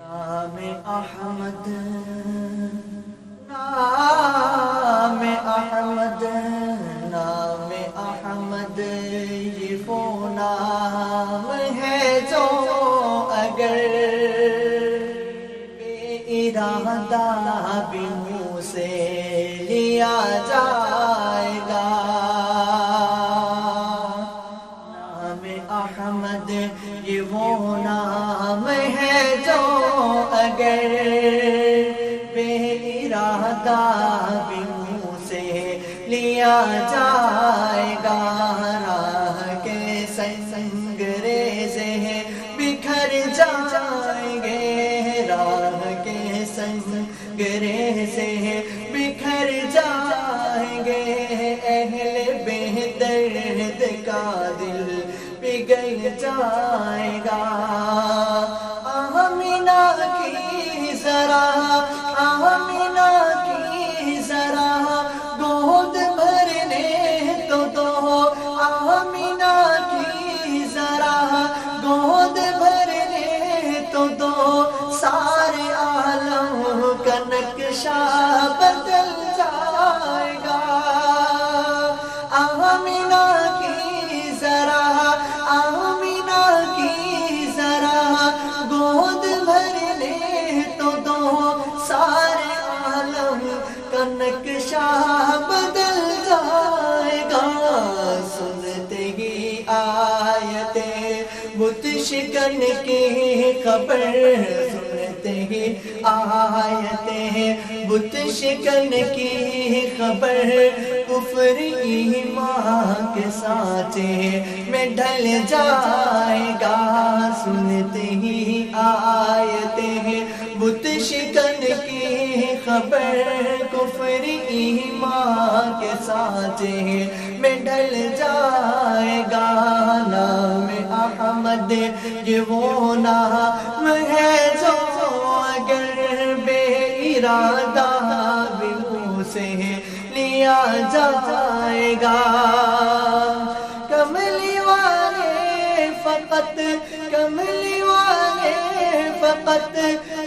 نام احمد، نام احمد، نام احمد، یہ وہ نام ہے جو اگر بے ارادہ بھی منہ سے لیا جائے گا۔ نام احمد یہ وہ نام ہے جو اگر بے ارادہ بھی منہ سے لیا جائے گا۔ راہ کے سنگ ریزے بکھر جائیں گے، راہ کے سنگ ریزے بکھر جائیں گے، اہل بے درد کا دل پگھل جائے گا۔ آمینہ کی ذرا، آمینہ کی ذرا گود بھرنے تو دو، آمینہ کی ذرا گود بھرنے تو دو، سارے عالم کا نقشہ بدل جائے گا۔ آمینہ کی ذرا، آمینہ کی ذرا گود بھرنے تو دو، سارے عالم کا نقشہ بدل جائے گا۔ سنتے ہی آیت بت شکن کی خبر، سنتے ہی آیت بت شکن کی خبر، کفر ایمان کے سانچے میں ڈھل جائے گا۔ سنتے ہی آیت بت شکن کی خبر، کفر ایمان کے سانچے میں ڈھل جائے گا۔ نام احمد یہ وہ نام ہے جو اگر بے ارادہ بھی منہ سے لیا جائے گا۔ کملی والے فقط، کملی والے فقط،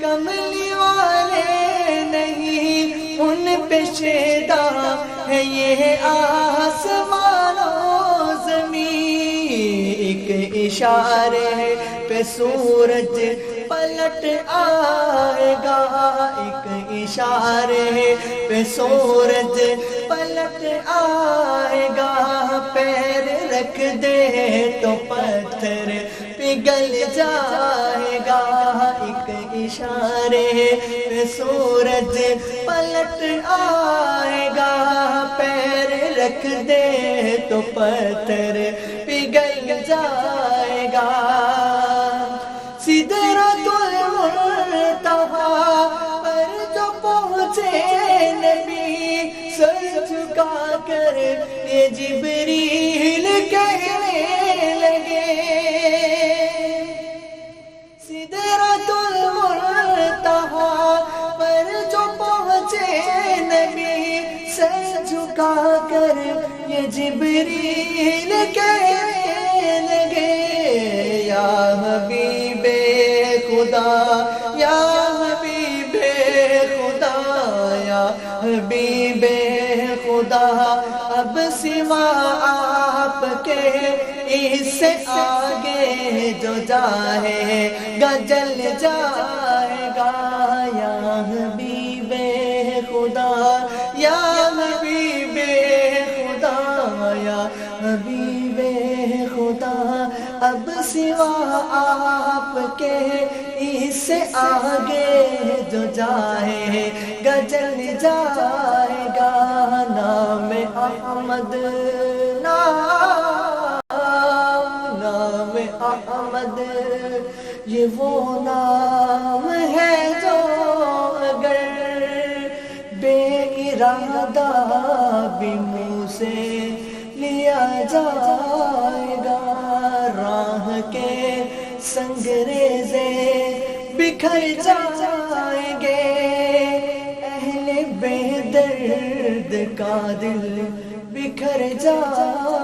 کملی والے نہیں، ان پہ شیدا ہے یہ آسمان و زمین۔ ایک اشارے پہ سورج پلٹ آئے گا، ایک اشارے پہ سورج پلٹ آئے گا، پیر رکھ دے تو پتھر پگھل جائے گا۔ ایک اشارے پہ سورج پلٹ آئے گا، پیر رکھ دے تو پتھر پگھل جائے گا۔ سدرۃ المنتہا پر جو پہنچے نبی، سر جھکا کر یہ جبریل کہنے لگے۔ سدرۃ المنتہا پر جو پہنچے نبی، سر جھکا کر یہ جبریل کہنے لگے۔ یا حبیب خدا، یا حبیب خدا، یا حبیب خدا، اب سوا آپ کے اس سے آگے جو جائے گا جل جائے گا۔ یا حبیب خدا، یا حبیب خدا، یا حبیب خدا، اب سوا آپ کے اس سے آگے جو جائے گا جل جائے گا۔ نام احمد، نام احمد یہ وہ نام ہے جو اگر بے ارادہ بھی منہ سے لیا جائے گا۔ راہ کے سنگ ریزے بکھر جائیں گے، اہل بے درد کا دل بکھر جائے